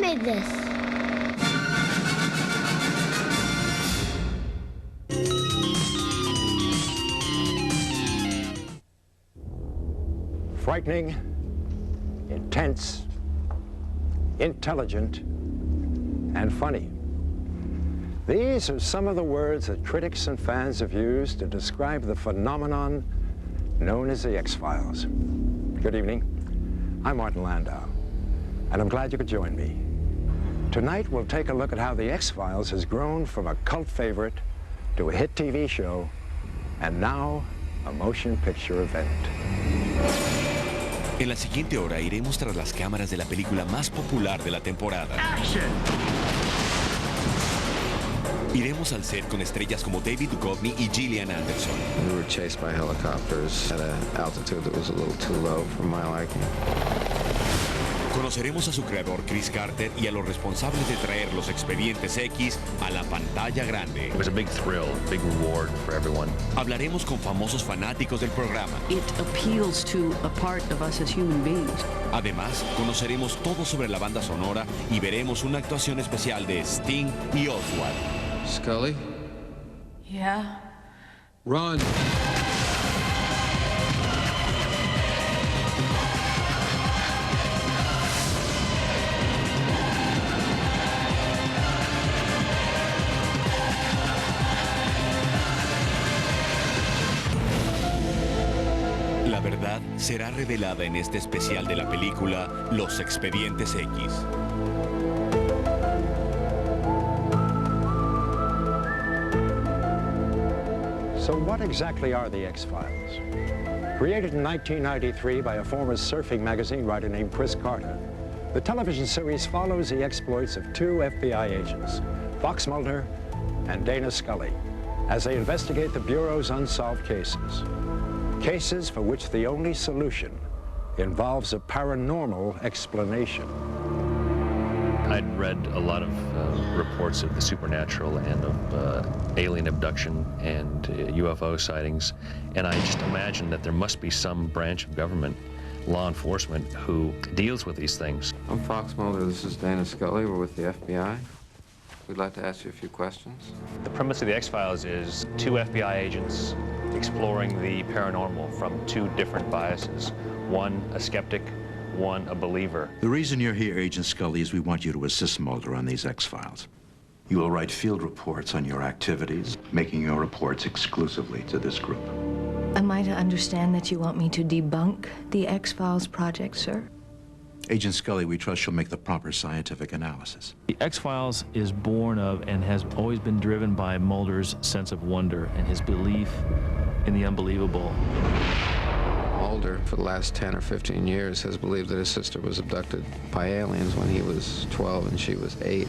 made this? Frightening, intense, intelligent, and funny. These are some of the words that critics and fans have used to describe the phenomenon known as the X-Files. Good evening. I'm Martin Landau, and I'm glad you could join me. Tonight, we'll take a look at how the X-Files has grown from a cult favorite to a hit TV show, and now a motion picture event. En la siguiente hora iremos tras las cámaras de la película más popular de la temporada. Action! Iremos al set con estrellas como David Duchovny y Gillian Anderson. We were chased by helicopters at an altitude that was a little too low for my liking. Conoceremos a su creador Chris Carter y a los responsables de traer los expedientes X a la pantalla grande. It was a big thrill, a big reward for everyone. Hablaremos con famosos fanáticos del programa. It appeals to a part of us as human beings. Además, conoceremos todo sobre la banda sonora y veremos una actuación especial de Sting y Oswald. Scully? Yeah? Run! La verdad será revelada en este especial de la película Los Expedientes X. So what exactly are the X-Files? Created in 1993 by a former surfing magazine writer named Chris Carter, the television series follows the exploits of two FBI agents, Fox Mulder and Dana Scully, as they investigate the Bureau's unsolved cases. Cases for which the only solution involves a paranormal explanation. I'd read a lot of reports of the supernatural and of alien abduction and UFO sightings, and I just imagined that there must be some branch of government, law enforcement, who deals with these things. I'm Fox Mulder. This is Dana Scully. We're with the FBI. We'd like to ask you a few questions. The premise of the X-Files is two FBI agents exploring the paranormal from two different biases. One, a skeptic, one, a believer. The reason you're here, Agent Scully, is we want you to assist Mulder on these X-Files. You will write field reports on your activities, making your reports exclusively to this group. Am I to understand that you want me to debunk the X-Files project, sir? Agent Scully, we trust you'll make the proper scientific analysis. The X-Files is born of and has always been driven by Mulder's sense of wonder and his belief in the unbelievable. Mulder, for the last 10 or 15 years, has believed that his sister was abducted by aliens when he was 12 and she was 8.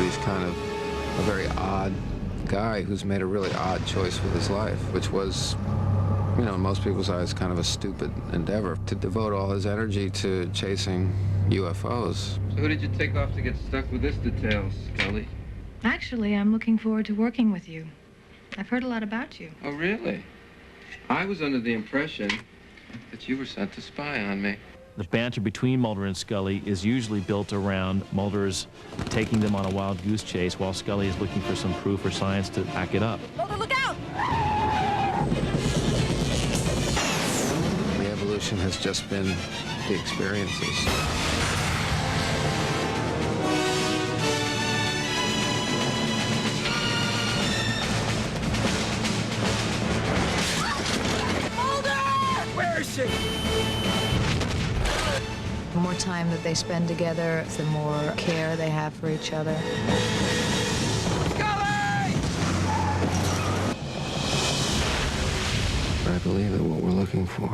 He's kind of a very odd guy who's made a really odd choice with his life, which was, you know, in most people's eyes, kind of a stupid endeavor, to devote all his energy to chasing UFOs. So who did you take off to get stuck with this detail, Scully? Actually, I'm looking forward to working with you. I've heard a lot about you. Oh, really? I was under the impression that you were sent to spy on me. The banter between Mulder and Scully is usually built around Mulder's taking them on a wild goose chase while Scully is looking for some proof or science to back it up. Mulder, look out! The evolution has just been the experiences. The more time that they spend together, the more care they have for each other. I believe that what we're looking for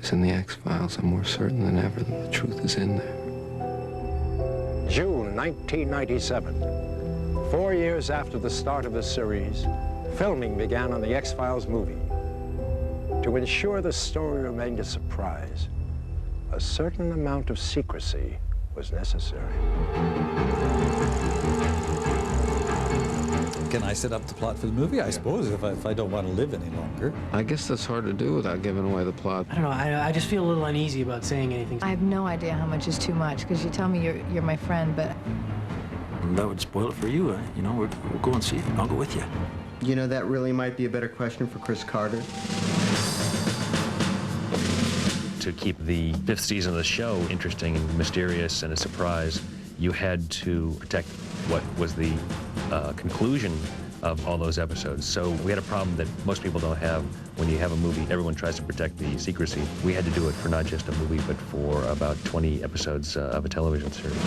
is in the X-Files. I'm more certain than ever that the truth is in there. June 1997, 4 years after the start of the series, filming began on the X-Files movie. To ensure the story remained a surprise, a certain amount of secrecy was necessary. can I set up the plot for the movie? I suppose, if I don't want to live any longer. I guess that's hard to do without giving away the plot. I don't know, I just feel a little uneasy about saying anything. I have no idea how much is too much, because you tell me you're my friend, but... That would spoil it for you. You know, we'll go and see it. I'll go with you. You know, that really might be a better question for Chris Carter. To keep the 5th season of the show interesting and mysterious and a surprise, you had to protect what was the conclusion of all those episodes. So we had a problem that most people don't have. When you have a movie, everyone tries to protect the secrecy. We had to do it for not just a movie, but for about 20 episodes of a television series.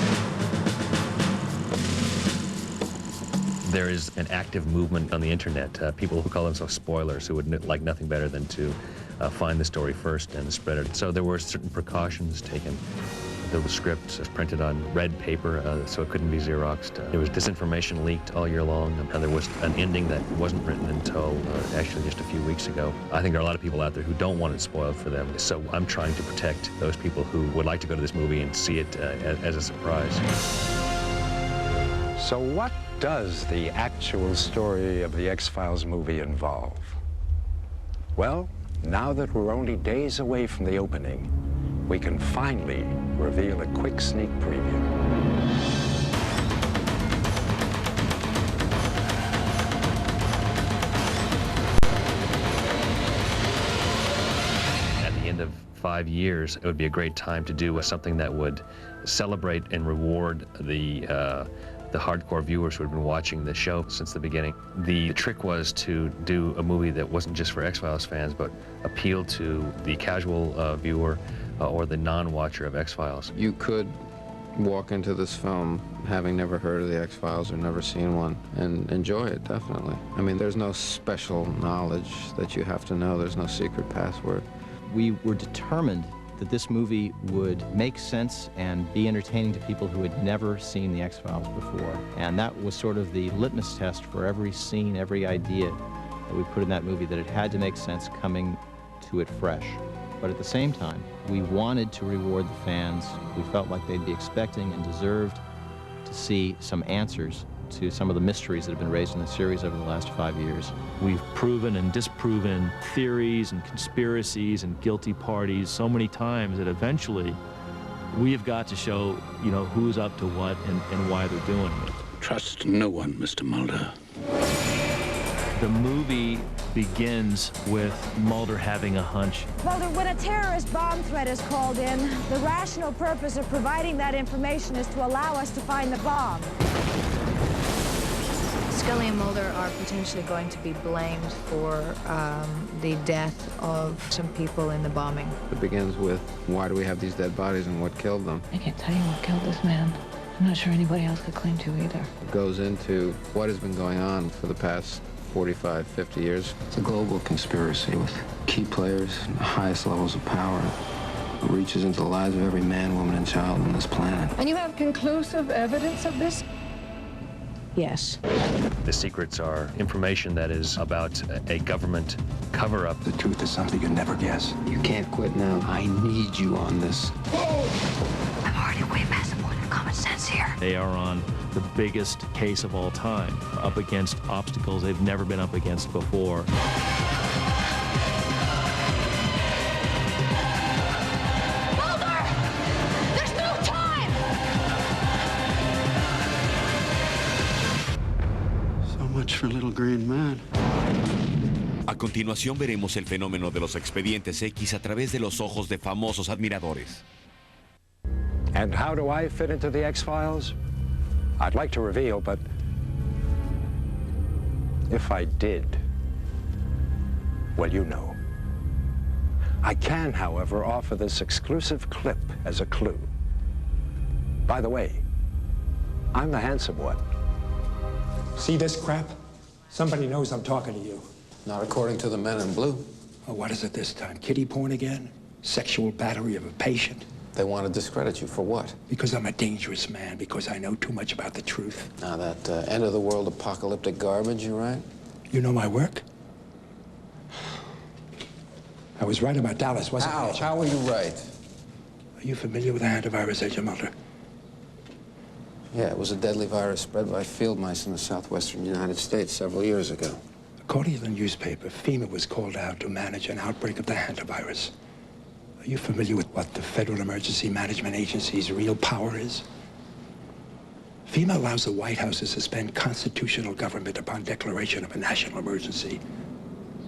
There is an active movement on the internet, people who call themselves spoilers, who would like nothing better than to find the story first and spread it. So there were certain precautions taken. The script was printed on red paper, so it couldn't be Xeroxed. There was disinformation leaked all year long, and there was an ending that wasn't written until actually just a few weeks ago. I think there are a lot of people out there who don't want it spoiled for them, so I'm trying to protect those people who would like to go to this movie and see it as a surprise. So what does the actual story of the X-Files movie involve? Well, now that we're only days away from the opening, we can finally reveal a quick sneak preview. At the end of 5 years, it would be a great time to do something that would celebrate and reward the hardcore viewers who had been watching the show since the beginning. The trick was to do a movie that wasn't just for X-Files fans, but appeal to the casual viewer or the non-watcher of X-Files. You could walk into this film having never heard of the X-Files or never seen one and enjoy it, definitely. I mean, there's no special knowledge that you have to know. There's no secret password. We were determined that this movie would make sense and be entertaining to people who had never seen the X-Files before. And that was sort of the litmus test for every scene, every idea that we put in that movie, that it had to make sense coming to it fresh. But at the same time, we wanted to reward the fans. We felt like they'd be expecting and deserved to see some answers to some of the mysteries that have been raised in the series over the last 5 years. We've proven and disproven theories and conspiracies and guilty parties so many times that eventually we have got to show, you know, who's up to what and why they're doing it. Trust no one, Mr. Mulder. The movie begins with Mulder having a hunch. Mulder, when a terrorist bomb threat is called in, the rational purpose of providing that information is to allow us to find the bomb. Scully and Mulder are potentially going to be blamed for the death of some people in the bombing. It begins with, why do we have these dead bodies and what killed them? I can't tell you what killed this man. I'm not sure anybody else could claim to either. It goes into what has been going on for the past 45, 50 years. It's a global conspiracy with key players and the highest levels of power. It reaches into the lives of every man, woman, and child on this planet. And you have conclusive evidence of this? Yes. The secrets are information that is about a government cover-up. The truth is something you'd never guess. You can't quit now. I need you on this. I'm already way past the point of common sense here. They are on the biggest case of all time, up against obstacles they've never been up against before. For little green man. A continuación veremos el fenómeno de los expedientes X a través de los ojos de famosos admiradores. And how do I fit into the X-Files? I'd like to reveal, but if I did, well, you know. I can, however, offer this exclusive clip as a clue. By the way, I'm the handsome one. See this crap? Somebody knows I'm talking to you. Not according to the men in blue. Oh, what is it this time? Kiddie porn again? Sexual battery of a patient? They want to discredit you for what? Because I'm a dangerous man, because I know too much about the truth. Now that end-of-the-world apocalyptic garbage, you write? You know my work? I was right about Dallas, wasn't I? How were you right? Are you familiar with the antivirus, Agent Mulder? Yeah, it was a deadly virus spread by field mice in the southwestern United States several years ago. According to the newspaper, FEMA was called out to manage an outbreak of the hantavirus. Are you familiar with what the Federal Emergency Management Agency's real power is? FEMA allows the White House to suspend constitutional government upon declaration of a national emergency.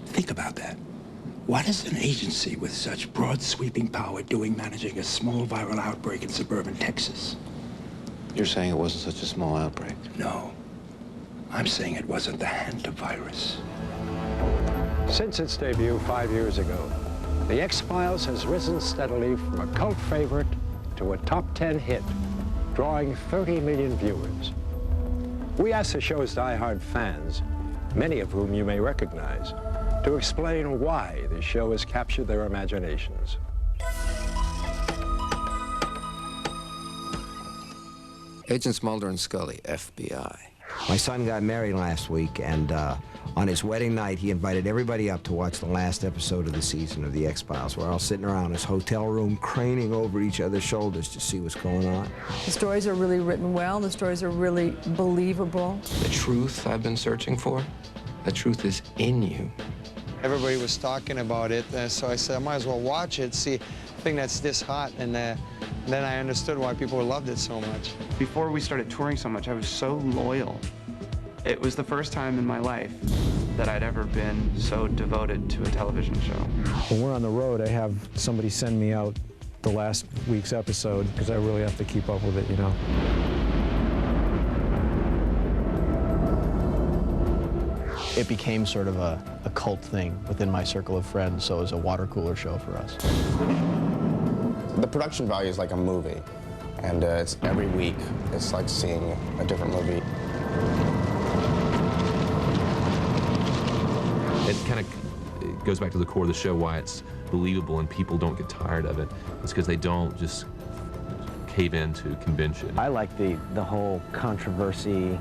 Think about that. What is an agency with such broad sweeping power doing managing a small viral outbreak in suburban Texas? You're saying it wasn't such a small outbreak? No. I'm saying it wasn't the hantavirus. Since its debut 5 years ago, The X-Files has risen steadily from a cult favorite to a top 10 hit, drawing 30 million viewers. We asked the show's diehard fans, many of whom you may recognize, to explain why the show has captured their imaginations. Agents Mulder and Scully, FBI. My son got married last week, and on his wedding night, he invited everybody up to watch the last episode of the season of The X-Files. We're all sitting around his hotel room, craning over each other's shoulders to see what's going on. The stories are really written well. The stories are really believable. The truth I've been searching for, the truth is in you. Everybody was talking about it, so I said I might as well watch it, see a thing that's this hot, and then I understood why people loved it so much. Before we started touring so much, I was so loyal. It was the first time in my life that I'd ever been so devoted to a television show. When we're on the road, I have somebody send me out the last week's episode because I really have to keep up with it, you know. It became sort of a cult thing within my circle of friends, so it was a water cooler show for us. The production value is like a movie, and it's every week. It's like seeing a different movie. It kind of goes back to the core of the show, why it's believable and people don't get tired of it. It's because they don't just cave into convention. I like the whole controversy,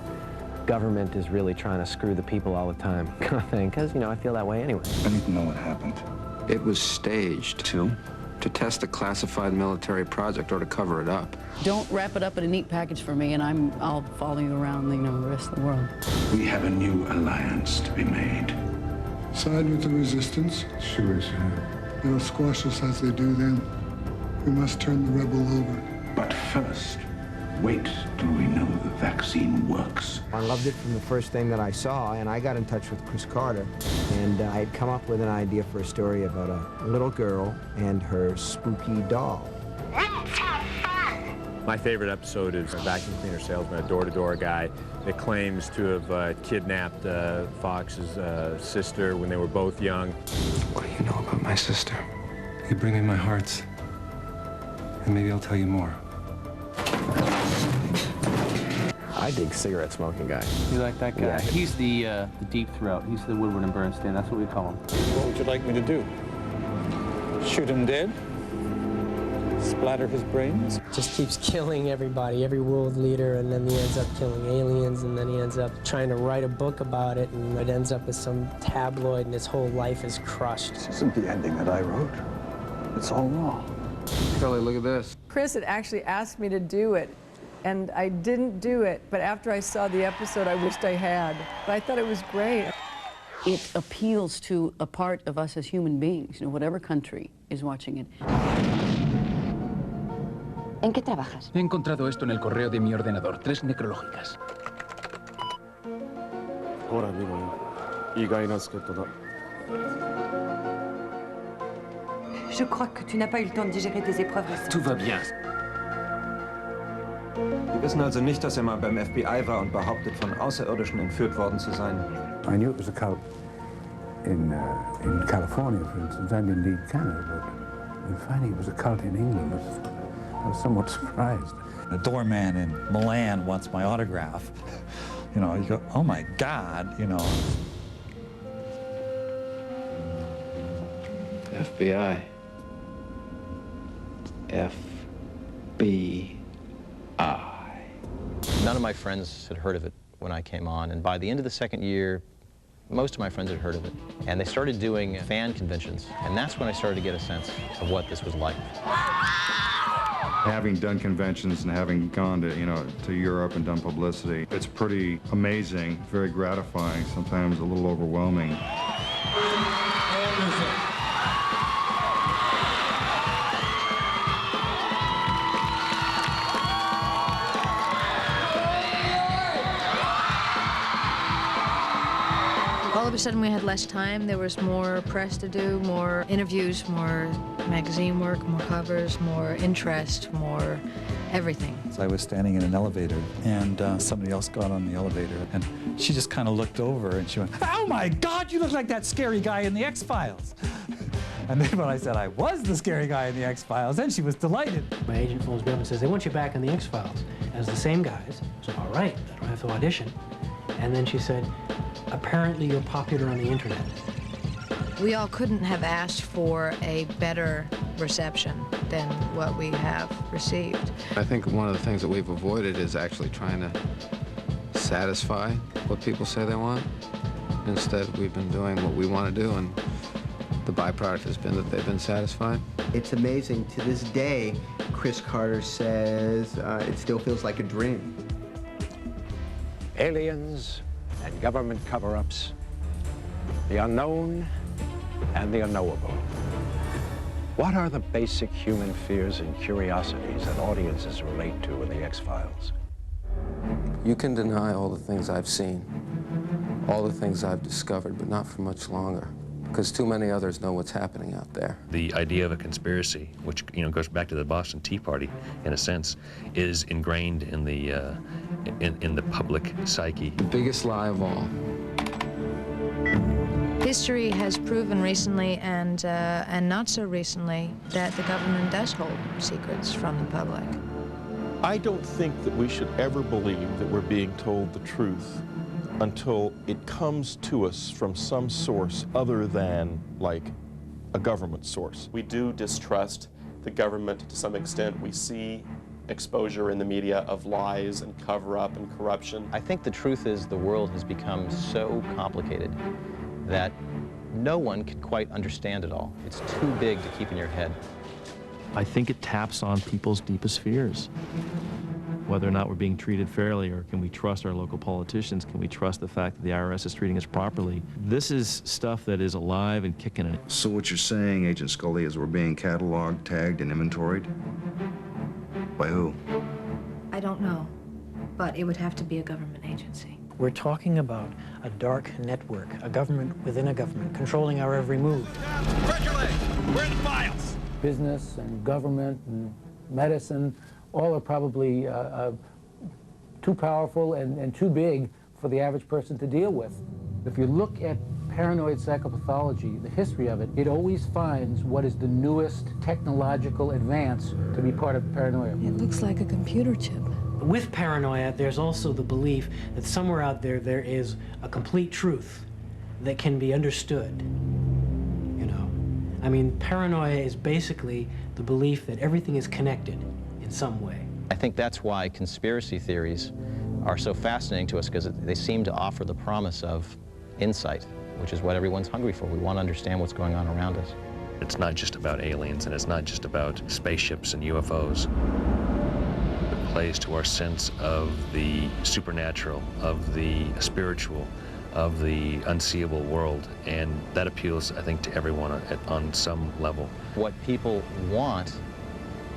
government is really trying to screw the people all the time kind of thing, because, you know, I feel that way anyway. I need to know what happened. It was staged. To test a classified military project or to cover it up. Don't wrap it up in a neat package for me, and I'll follow you around, you know, the rest of the world. We have a new alliance to be made. Side with the resistance. Sure, sir. They'll squash us as they do then. We must turn the rebel over. But first, wait till we know the vaccine works. I loved it from the first thing that I saw, and I got in touch with Chris Carter, and I had come up with an idea for a story about a little girl and her spooky doll. My favorite episode is a vacuum cleaner salesman, a door-to-door guy that claims to have kidnapped Fox's sister when they were both young. What do you know about my sister? You bring me my hearts, and maybe I'll tell you more. I dig cigarette smoking guy. You like that guy? Yeah. He's the deep throat. He's the Woodward and Bernstein. That's what we call him. What would you like me to do? Shoot him dead? Splatter his brains? Just keeps killing everybody, every world leader, and then he ends up killing aliens, and then he ends up trying to write a book about it, and it ends up with some tabloid, and his whole life is crushed. This isn't the ending that I wrote. It's all wrong. Kelly, look at this. Chris had actually asked me to do it, and I didn't do it, but after I saw the episode, I wished I had. But I thought it was great. It appeals to a part of us as human beings, you know, whatever country is watching it. ¿En qué trabajas? He encontrado esto en el correo de mi ordenador, 3 necrológicas. ほら見ろよ。意外な助っ人だ。Je crois que tu n'as pas eu le temps de digérer tes épreuves récentes. Tout va bien. Wir wissen also nicht, dass er mal beim FBI war und behauptet, von Außerirdischen entführt worden zu sein. I knew it was a cult in California, for instance, and indeed Canada, but in finding it was a cult in England, I was somewhat surprised. The doorman in Milan wants my autograph. You know, you go, oh my God, you know. FBI. FBI. None of my friends had heard of it when I came on, and by the end of the second year, most of my friends had heard of it. And they started doing fan conventions, and that's when I started to get a sense of what this was like. Having done conventions and having gone to Europe and done publicity, it's pretty amazing, very gratifying, sometimes a little overwhelming. All of a sudden we had less time. There was more press to do, more interviews, more magazine work, more covers, more interest, more everything. So I was standing in an elevator, and somebody else got on the elevator, and she just kind of looked over, and she went, "Oh my God, you look like that scary guy in the X-Files." And then when I said I was the scary guy in the X-Files, then she was delighted. My agent phones me up and says, "They want you back in the X-Files as the same guys." So, all right, I don't have to audition. And then she said, "Apparently you're popular on the internet." We all couldn't have asked for a better reception than what we have received. I think one of the things that we've avoided is actually trying to satisfy what people say they want. Instead, we've been doing what we want to do, and the byproduct has been that they've been satisfied. It's amazing. To this day, Chris Carter says it still feels like a dream. Aliens and government cover-ups, the unknown and the unknowable. What are the basic human fears and curiosities that audiences relate to in the X-Files? You can deny all the things I've seen, all the things I've discovered, but not for much longer, because too many others know what's happening out there. The idea of a conspiracy, which goes back to the Boston Tea Party in a sense, is ingrained in the public psyche. The biggest lie of all. History has proven recently and not so recently that the government does hold secrets from the public. I don't think that we should ever believe that we're being told the truth until it comes to us from some source other than, like, a government source. We do distrust the government to some extent. We see exposure in the media of lies and cover-up and corruption. I think the truth is the world has become so complicated that no one can quite understand it all. It's too big to keep in your head. I think it taps on people's deepest fears. Whether or not we're being treated fairly, or can we trust our local politicians? Can we trust the fact that the IRS is treating us properly? This is stuff that is alive and kicking in it. So what you're saying, Agent Scully, is we're being cataloged, tagged, and inventoried? By who? I don't know, but it would have to be a government agency. We're talking about a dark network, a government within a government, controlling our every move. Spread your legs. Where are the files? Business and government and medicine, all are probably too powerful and too big for the average person to deal with. If you look at paranoid psychopathology, the history of it, it always finds what is the newest technological advance to be part of paranoia. It looks like a computer chip. With paranoia, there's also the belief that somewhere out there, there is a complete truth that can be understood. I mean, paranoia is basically the belief that everything is connected in some way. I think that's why conspiracy theories are so fascinating to us, because they seem to offer the promise of insight, which is what everyone's hungry for. We want to understand what's going on around us. It's not just about aliens, and it's not just about spaceships and UFOs. It plays to our sense of the supernatural, of the spiritual, of the unseeable world, and that appeals, I think, to everyone on some level. What people want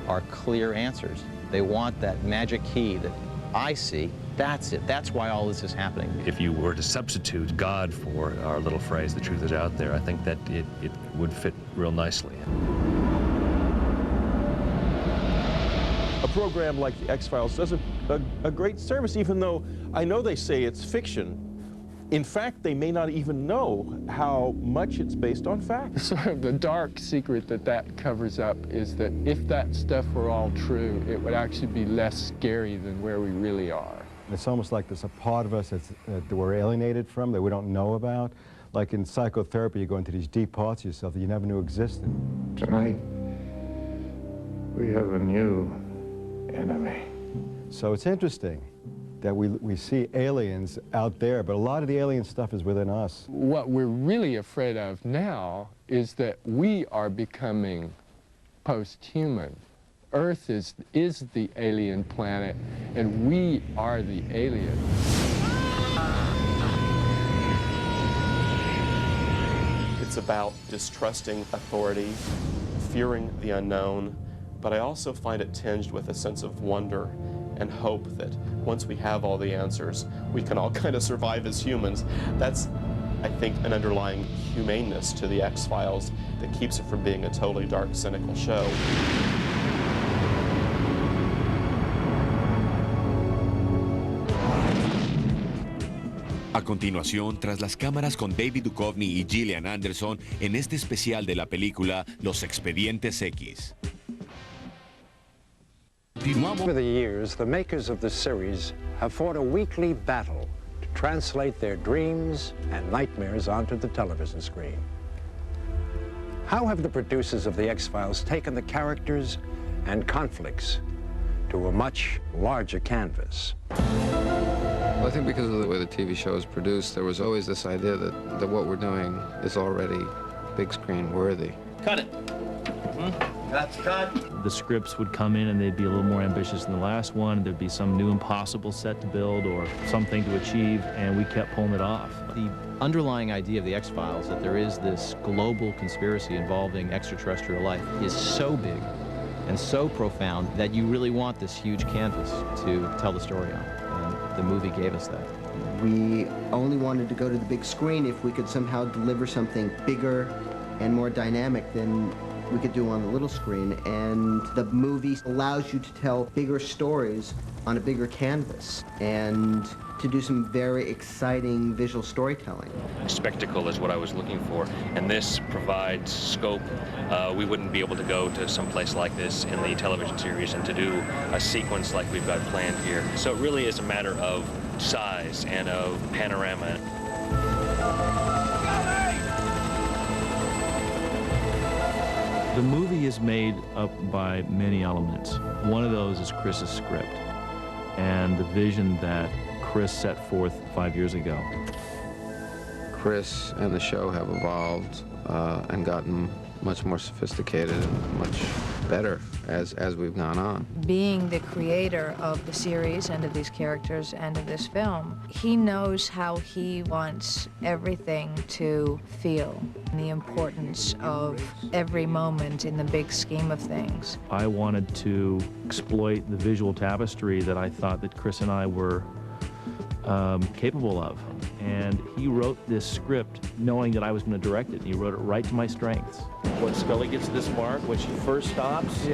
are clear answers. They want that magic key that I see. That's it. That's why all this is happening. If you were to substitute God for our little phrase, "the truth is out there," I think that it would fit real nicely. A program like The X-Files does a great service, even though I know they say it's fiction. In fact, they may not even know how much it's based on fact. Sort of the dark secret that covers up is that if that stuff were all true, it would actually be less scary than where we really are. It's almost like there's a part of us that we're alienated from, that we don't know about. Like in psychotherapy, you go into these deep parts of yourself that you never knew existed. Tonight, we have a new enemy. So it's interesting that we see aliens out there, but a lot of the alien stuff is within us. What we're really afraid of now is that we are becoming post-human Earth is the alien planet, and we are the alien. It's about distrusting authority, fearing the unknown, but I also find it tinged with a sense of wonder and hope that once we have all the answers, we can all kind of survive as humans. That's, I think, an underlying humaneness to the X-Files that keeps it from being a totally dark, cynical show. A continuación, tras las cámaras con David Duchovny y Gillian Anderson en este especial de la película Los Expedientes X. Over the years, the makers of the series have fought a weekly battle to translate their dreams and nightmares onto the television screen. How have the producers of the X-Files taken the characters and conflicts to a much larger canvas? Well, I think because of the way the TV show is produced, there was always this idea that what we're doing is already big screen worthy. Cut it. That's cut. The scripts would come in and they'd be a little more ambitious than the last one. There'd be some new impossible set to build or something to achieve, and we kept pulling it off. The underlying idea of the X-Files, that there is this global conspiracy involving extraterrestrial life, is so big and so profound that you really want this huge canvas to tell the story on. And the movie gave us that. We only wanted to go to the big screen if we could somehow deliver something bigger and more dynamic than we could do on the little screen, and the movie allows you to tell bigger stories on a bigger canvas and to do some very exciting visual storytelling. Spectacle is what I was looking for, and this provides scope. We wouldn't be able to go to some place like this in the television series and to do a sequence like we've got planned here. So it really is a matter of size and of panorama. The movie is made up by many elements. One of those is Chris's script and the vision that Chris set forth 5 years ago. Chris and the show have evolved and gotten much more sophisticated and much better as we've gone on. Being the creator of the series and of these characters and of this film, he knows how he wants everything to feel, and the importance of every moment in the big scheme of things. I wanted to exploit the visual tapestry that I thought that Chris and I were capable of. And he wrote this script knowing that I was going to direct it. And he wrote it right to my strengths. When Scully gets this mark, when she first stops,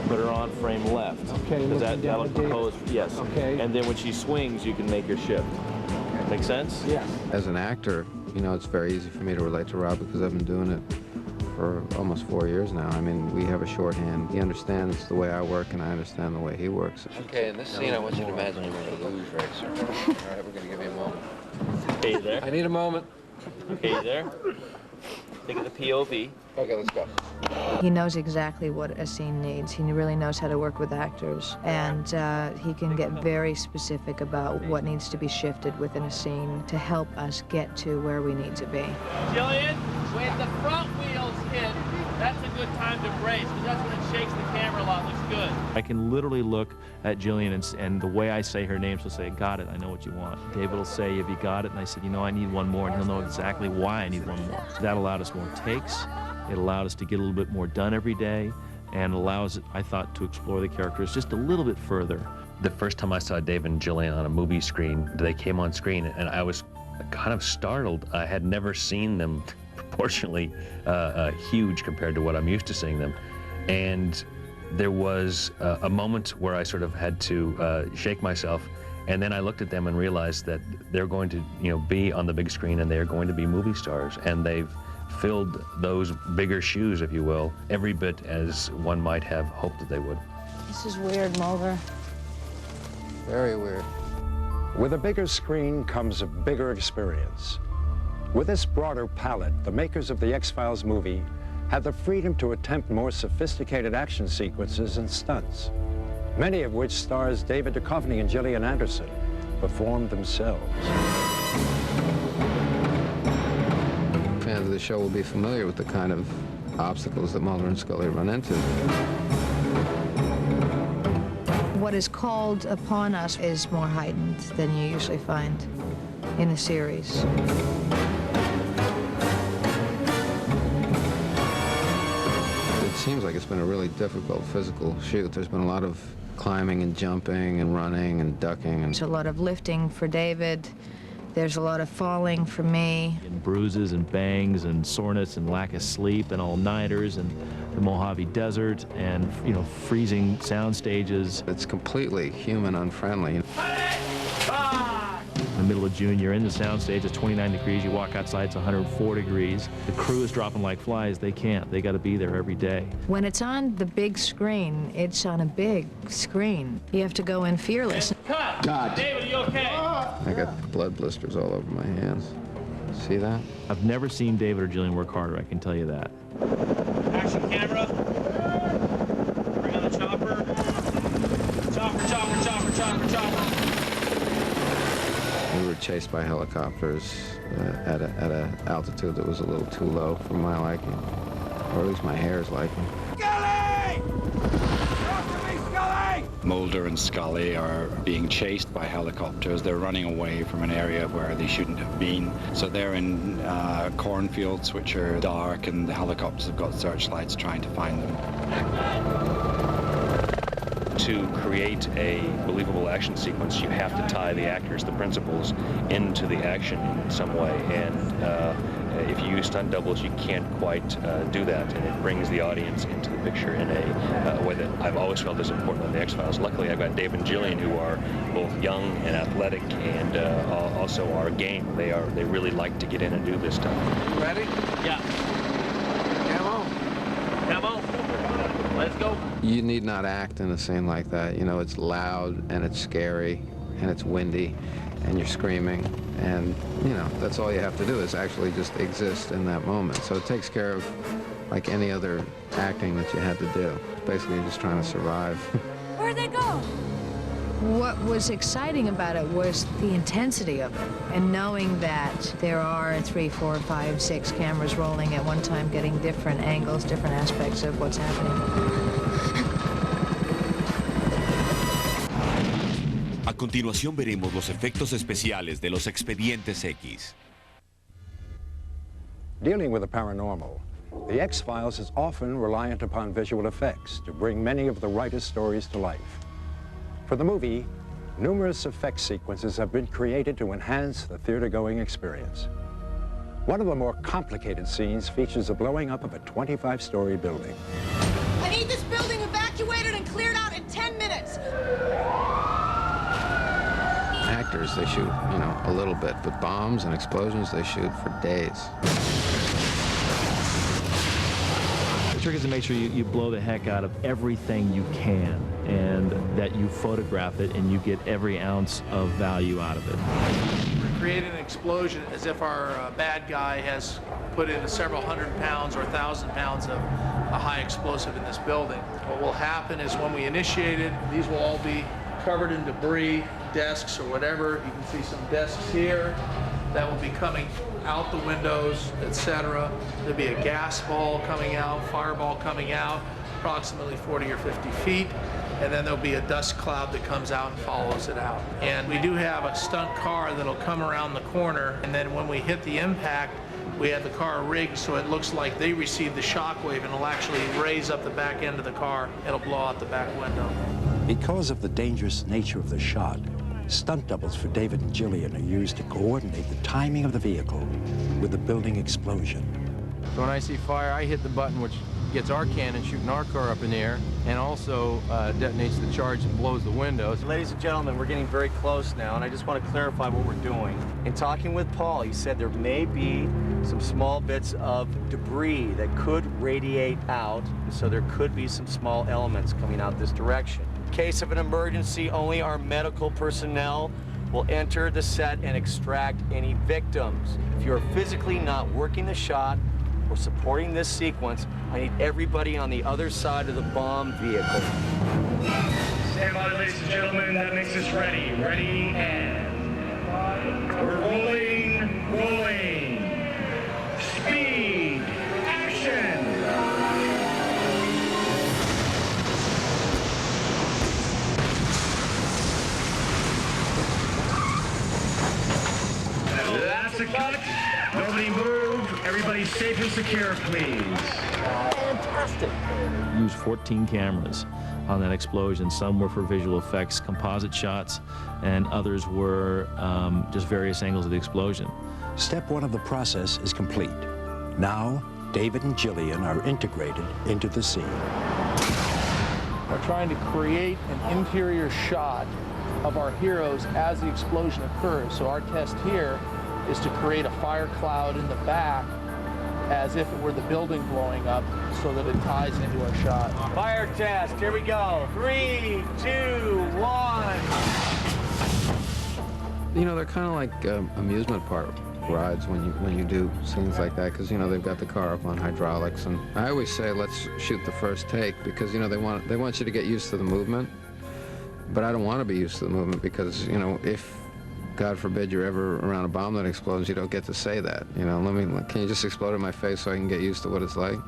put her on frame left. Okay. Because that'll propose, yes. Okay. And then when she swings, you can make your shift. Make sense? Yes. As an actor, you know, it's very easy for me to relate to Rob because I've been doing it for almost 4 years now. I mean, we have a shorthand. He understands the way I work, and I understand the way he works. Okay, in this scene, I want you to imagine you're going to lose, right, sir? All right, we're going to give you a moment. Okay, you there? I need a moment. Okay, you there? Think of the POV. Okay, let's go. He knows exactly what a scene needs. He really knows how to work with actors, and he can get very specific about what needs to be shifted within a scene to help us get to where we need to be. Jillian, when the front wheels hit, that's a good time to brace, because that's when it shakes the camera a lot. Looks good. I can literally look at Jillian and the way I say her name, she'll say, got it, I know what you want. David will say, have you got it? And I said, you know, I need one more, and he'll know exactly why I need one more. That allowed us more takes. It allowed us to get a little bit more done every day, and allows, I thought, to explore the characters just a little bit further. The first time I saw David and Gillian on a movie screen, they came on screen, and I was kind of startled. I had never seen them proportionally huge compared to what I'm used to seeing them. And there was a moment where I sort of had to shake myself, and then I looked at them and realized that they're going to, you know, be on the big screen, and they're going to be movie stars, and they've filled those bigger shoes, if you will, every bit as one might have hoped that they would. This is weird, Mulder. Very weird. With a bigger screen comes a bigger experience. With this broader palette, the makers of the X-Files movie had the freedom to attempt more sophisticated action sequences and stunts, many of which stars David Duchovny and Gillian Anderson performed themselves. Fans of the show will be familiar with the kind of obstacles that Mulder and Scully run into. what is called upon us is more heightened than you usually find in a series. It seems like it's been a really difficult physical shoot. There's been a lot of climbing and jumping and running and ducking. There's a lot of lifting for David. There's a lot of falling for me. And bruises and bangs and soreness and lack of sleep and all-nighters and the Mojave Desert and, you know, freezing sound stages. It's completely human unfriendly. In the middle of June, you're in the sound stage, it's 29 degrees, you walk outside, it's 104 degrees. The crew is dropping like flies, they can't. They gotta be there every day. When it's on the big screen, it's on a big screen. You have to go in fearless. Cut! David, are you okay? I got blood blisters all over my hands. See that? I've never seen David or Jillian work harder, I can tell you that. Action camera. Bring on the chopper. Chopper, chopper, chopper, chopper, chopper. We were chased by helicopters at an altitude that was a little too low for my liking, or at least my hair's liking. Mulder and Scully are being chased by helicopters. They're running away from an area where they shouldn't have been. So they're in cornfields which are dark, and the helicopters have got searchlights trying to find them. To create a believable action sequence, you have to tie the actors, the principals, into the action in some way. And if you use stunt doubles, you can't quite do that, and it brings the audience into the picture in a way that I've always felt is important on the X-Files. Luckily, I've got Dave and Jillian, who are both young and athletic, and also are game. They really like to get in and do this stuff. You ready? Yeah. Camo. Camo. Let's go. You need not act in a scene like that. You know, it's loud and it's scary and it's windy and you're screaming, and, you know, that's all you have to do is actually just exist in that moment. So it takes care of like any other acting that you had to do. Basically, you're just trying to survive. Where'd they go? What was exciting about it was the intensity of it, and knowing that there are 3, 4, 5, 6 cameras rolling at one time, getting different angles, different aspects of what's happening. A continuación veremos los efectos especiales de los Expedientes X. Dealing with the paranormal, the X-Files is often reliant upon visual effects to bring many of the writers' stories to life. For the movie, numerous effect sequences have been created to enhance the theater-going experience. One of the more complicated scenes features the blowing up of a 25-story building. I need this building evacuated and cleared out in 10 minutes. Actors, they shoot, you know, a little bit, but bombs and explosions, they shoot for days. The trick is to make sure you blow the heck out of everything you can, and that you photograph it and you get every ounce of value out of it. We're creating an explosion as if our bad guy has put in several hundred pounds or 1,000 pounds of a high explosive in this building. What will happen is when we initiate it, these will all be covered in debris, desks or whatever. You can see some desks here that will be coming out the windows, etc. There'll be a gas ball coming out, fireball coming out, approximately 40 or 50 feet, and then there'll be a dust cloud that comes out and follows it out. And we do have a stunt car that'll come around the corner, and then when we hit the impact, we have the car rigged so it looks like they received the shockwave, and it'll actually raise up the back end of the car. It'll blow out the back window. Because of the dangerous nature of the shot, stunt doubles for David and Jillian are used to coordinate the timing of the vehicle with the building explosion. So when I see fire, I hit the button which gets our cannon shooting our car up in the air, and also detonates the charge and blows the windows. Ladies and gentlemen, we're getting very close now, and I just want to clarify what we're doing. In talking with Paul, he said there may be some small bits of debris that could radiate out, so there could be some small elements coming out this direction. In case of an emergency, only our medical personnel will enter the set and extract any victims. If you're physically not working the shot or supporting this sequence, I need everybody on the other side of the bomb vehicle. Stand by, ladies and gentlemen, that makes us ready. Ready, and we're rolling. Speed, action! Nobody move. Everybody safe and secure, please. Fantastic. We used 14 cameras on that explosion. Some were for visual effects, composite shots, and others were just various angles of the explosion. Step one of the process is complete. Now, David and Gillian are integrated into the scene. We're trying to create an interior shot of our heroes as the explosion occurs. So our test here is to create a fire cloud in the back as if it were the building blowing up so that it ties into our shot. Fire test, here we go. 3, 2, 1. You know, they're kind of like amusement park rides when you do scenes like that, because, you know, they've got the car up on hydraulics, and I always say let's shoot the first take, because, you know, they want you to get used to the movement, but I don't want to be used to the movement, because, you know, if God forbid you're ever around a bomb that explodes, you don't get to say that. You know, can you just explode in my face so I can get used to what it's like?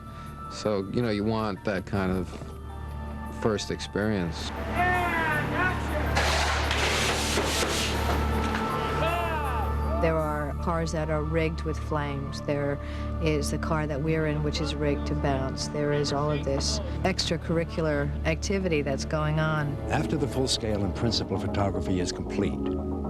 So, you know, you want that kind of first experience. There are cars that are rigged with flames. There is the car that we're in, which is rigged to bounce. There is all of this extracurricular activity that's going on. After the full-scale and principal photography is complete,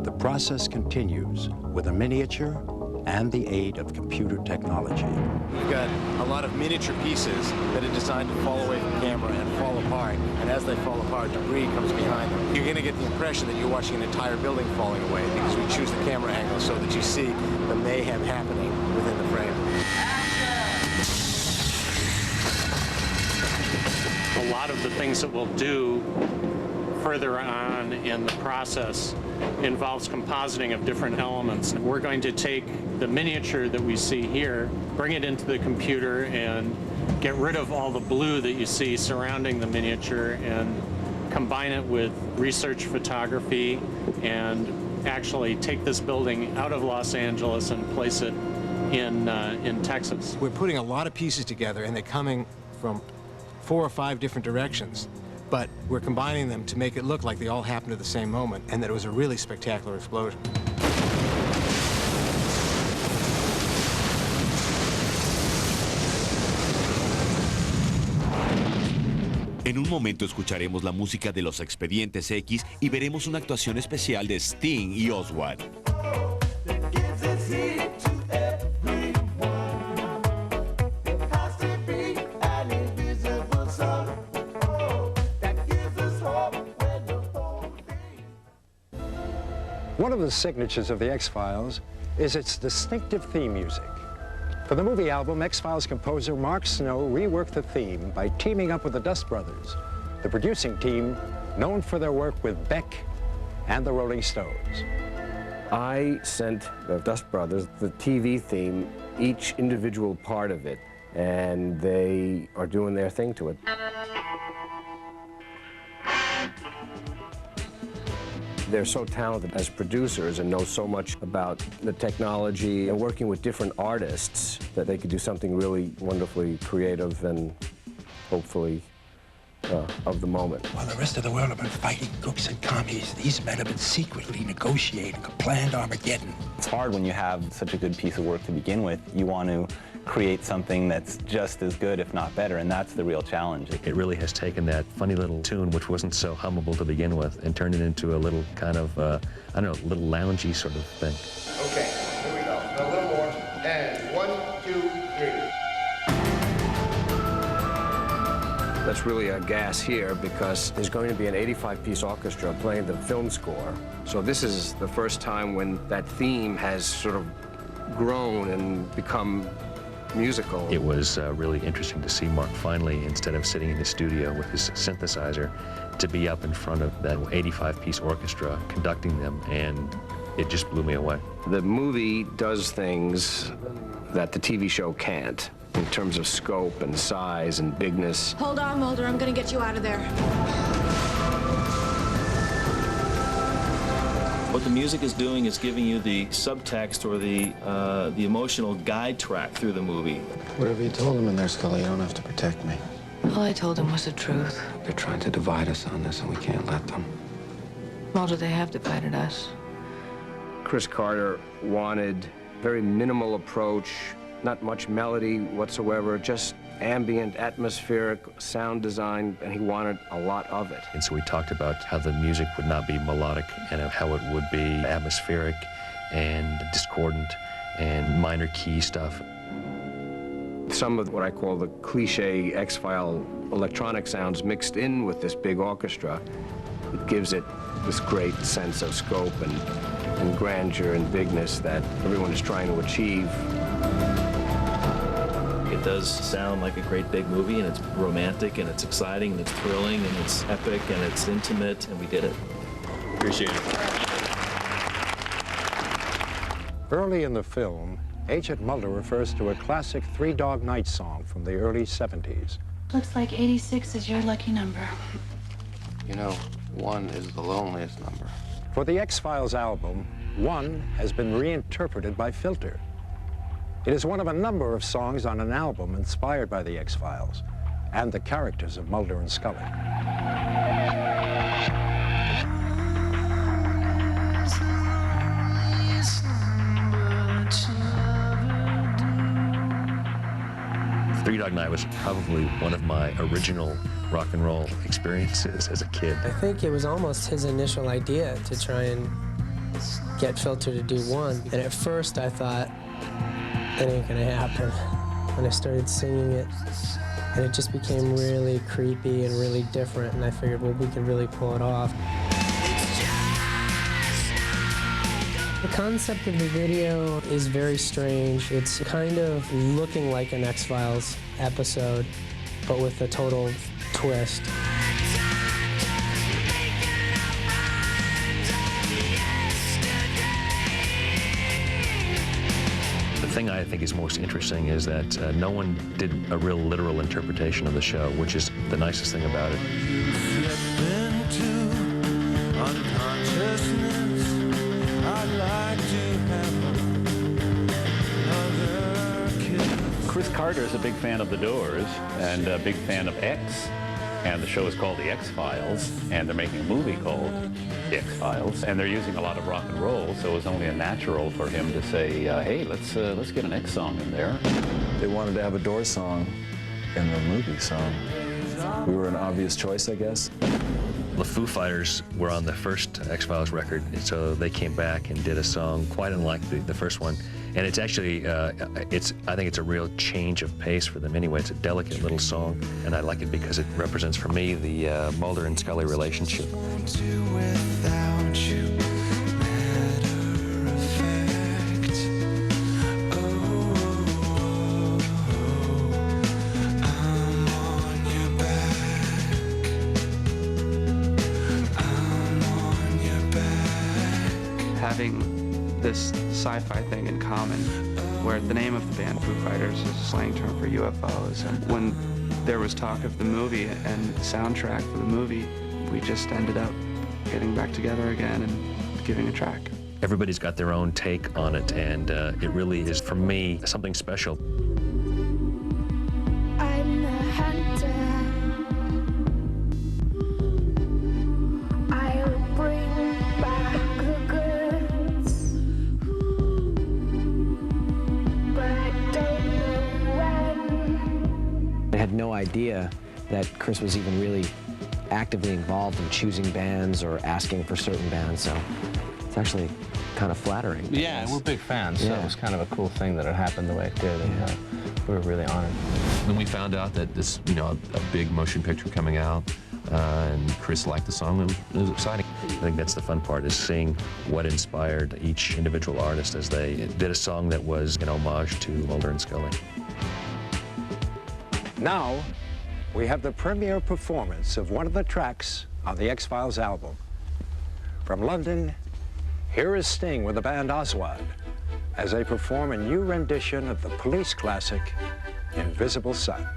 the process continues with a miniature and the aid of computer technology. We've got a lot of miniature pieces that are designed to fall away from camera and fall apart. And as they fall apart, debris comes behind them. You're going to get the impression that you're watching an entire building falling away, because we choose the camera angle so that you see the mayhem happening within the frame. A lot of the things that we'll do further on in the process involves compositing of different elements. We're going to take the miniature that we see here, bring it into the computer, and get rid of all the blue that you see surrounding the miniature, and combine it with research photography, and actually take this building out of Los Angeles and place it in Texas. We're putting a lot of pieces together, and they're coming from 4 or 5 different directions. But we're combining them to make it look like they all happened at the same moment, and that it was a really spectacular explosion. En un momento escucharemos la música de los Expedientes X y veremos una actuación especial de Sting y Oswald. One of the signatures of the X-Files is its distinctive theme music. For the movie album, X-Files composer Mark Snow reworked the theme by teaming up with the Dust Brothers, the producing team known for their work with Beck and the Rolling Stones. I sent the Dust Brothers the TV theme, each individual part of it, and they are doing their thing to it. They're so talented as producers and know so much about the technology and working with different artists that they could do something really wonderfully creative and hopefully of the moment. While the rest of the world have been fighting crooks and commies, these men have been secretly negotiating a planned Armageddon. It's hard when you have such a good piece of work to begin with. You want to create something that's just as good, if not better, and that's the real challenge. It really has taken that funny little tune, which wasn't so hummable to begin with, and turned it into a little kind of, I don't know, little loungy sort of thing. Okay, here we go. A little more. And 1, 2, 3. That's really a gas here because there's going to be an 85-piece orchestra playing the film score. So this is the first time when that theme has sort of grown and become musical. It was really interesting to see Mark finally, instead of sitting in his studio with his synthesizer, to be up in front of that 85-piece orchestra conducting them, and it just blew me away. The movie does things that the TV show can't in terms of scope and size and bigness. Hold on, Mulder. I'm gonna get you out of there. What the music is doing is giving you the subtext or the emotional guide track through the movie. Whatever you told them in there, Scully, you don't have to protect me. All I told him was the truth. They're trying to divide us on this, and we can't let them. Mulder, they have divided us. Chris Carter wanted very minimal approach, not much melody whatsoever, just ambient, atmospheric sound design, and he wanted a lot of it. And so we talked about how the music would not be melodic and how it would be atmospheric and discordant and minor key stuff. Some of what I call the cliche X-File electronic sounds mixed in with this big orchestra, it gives it this great sense of scope and grandeur and bigness that everyone is trying to achieve. It does sound like a great big movie, and it's romantic, and it's exciting, and it's thrilling, and it's epic, and it's intimate, and we did it. Appreciate it. Early in the film, Agent Mulder refers to a classic Three Dog Night song from the early 70s. Looks like 86 is your lucky number. You know, 1 is the loneliest number. For the X-Files album, 1 has been reinterpreted by Filter. It is one of a number of songs on an album inspired by the X-Files and the characters of Mulder and Scully. Three Dog Night was probably one of my original rock and roll experiences as a kid. I think it was almost his initial idea to try and get Filter to do 1. And at first I thought, that ain't gonna happen. When I started singing it, and it just became really creepy and really different, and I figured, well, we could really pull it off. The concept of the video is very strange. It's kind of looking like an X-Files episode, but with a total twist. The thing I think is most interesting is that no one did a real literal interpretation of the show, which is the nicest thing about it. Chris Carter is a big fan of The Doors and a big fan of X, and the show is called The X-Files, and they're making a movie called The X-Files, and they're using a lot of rock and roll, so it was only a natural for him to say, hey, let's get an X song in there. They wanted to have a Doors song in the movie, so we were an obvious choice, I guess. The Foo Fighters were on the first X-Files record, so they came back and did a song quite unlike the first one. And it's actually, I think it's a real change of pace for them anyway. It's a delicate little song, and I like it because it represents for me the Mulder and Scully relationship. Having this sci-fi thing in common, where the name of the band Foo Fighters is a slang term for UFOs. And when there was talk of the movie and the soundtrack for the movie, we just ended up getting back together again and giving a track. Everybody's got their own take on it, and it really is, for me, something special. I'm the hunter. I'll bring back the goods, but I don't know when. I had no idea that Chris was even really actively involved in choosing bands or asking for certain bands, so it's actually kind of flattering. Yeah, we're big fans, so Yeah. it was kind of a cool thing that it happened the way it did, and we were really honored. When we found out that this, a big motion picture coming out, and Chris liked the song, it was exciting. I think that's the fun part, is seeing what inspired each individual artist as they did a song that was an homage to Mulder and Scully. Now, we have the premiere performance of one of the tracks on the X-Files album. From London, here is Sting with the band Oswald as they perform a new rendition of the Police classic, Invisible Sun.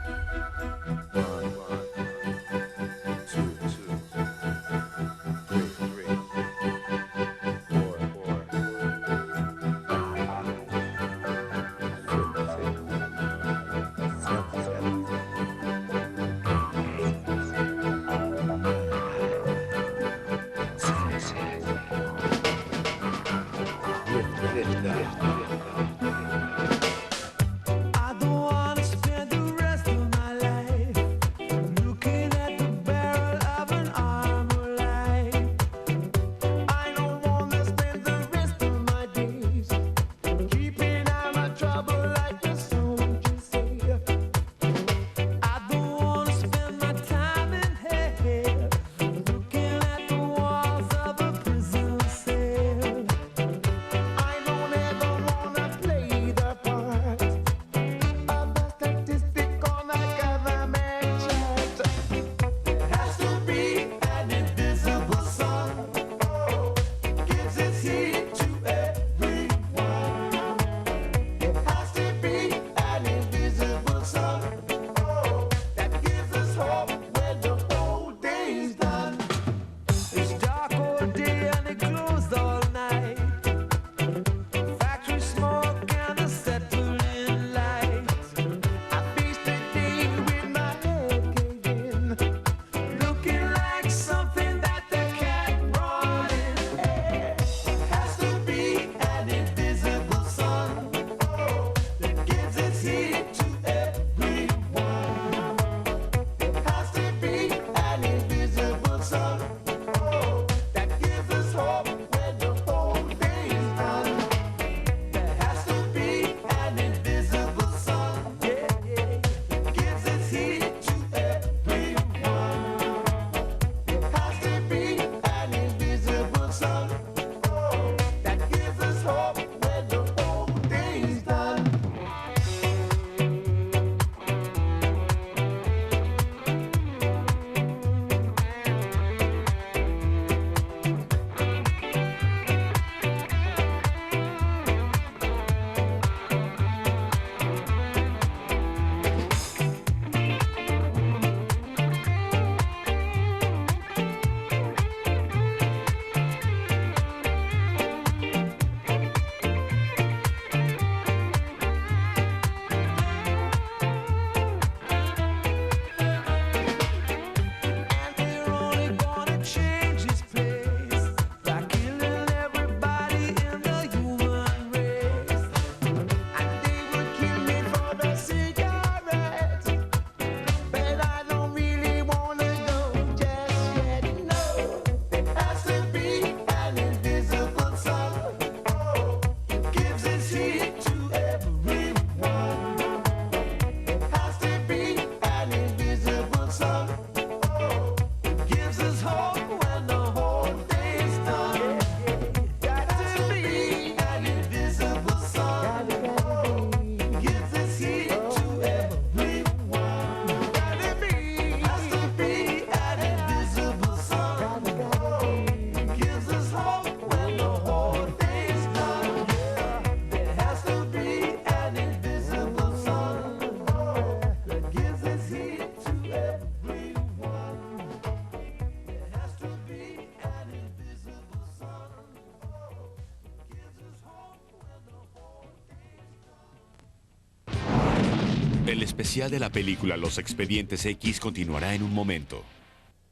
especial de la película Los Expedientes X continuará en un momento.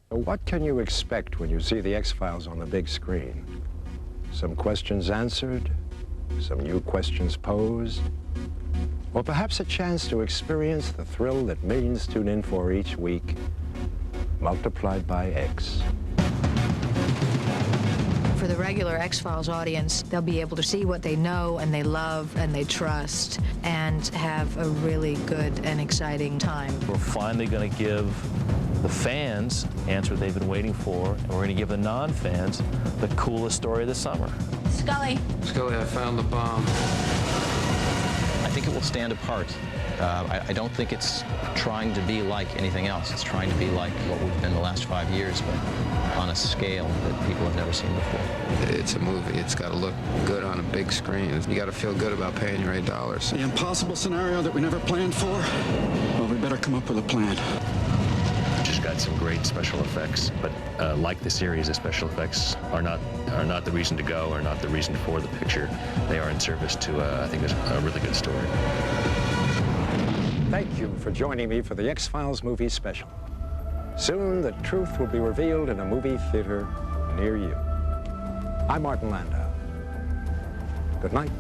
What can you expect when you see the X-Files on the big screen? Some questions answered, some new questions posed, or perhaps a chance to experience the thrill that millions tune in for each week, multiplied by X. For the regular X-Files audience, they'll be able to see what they know and they love and they trust and have a really good and exciting time. We're finally going to give the fans the answer they've been waiting for, and we're going to give the non-fans the coolest story of the summer. Scully. Scully, I found the bomb. I think it will stand apart. I don't think it's trying to be like anything else. It's trying to be like what we've been the last 5 years, but on a scale that people have never seen before. It's a movie. It's got to look good on a big screen. You got to feel good about paying your $8. The impossible scenario that we never planned for? Well, we better come up with a plan. Just got some great special effects, but like the series, the special effects are not the reason to go, or not the reason for the picture. They are in service to, I think, a really good story. Thank you for joining me for the X-Files movie special. Soon, the truth will be revealed in a movie theater near you. I'm Martin Landau. Good night.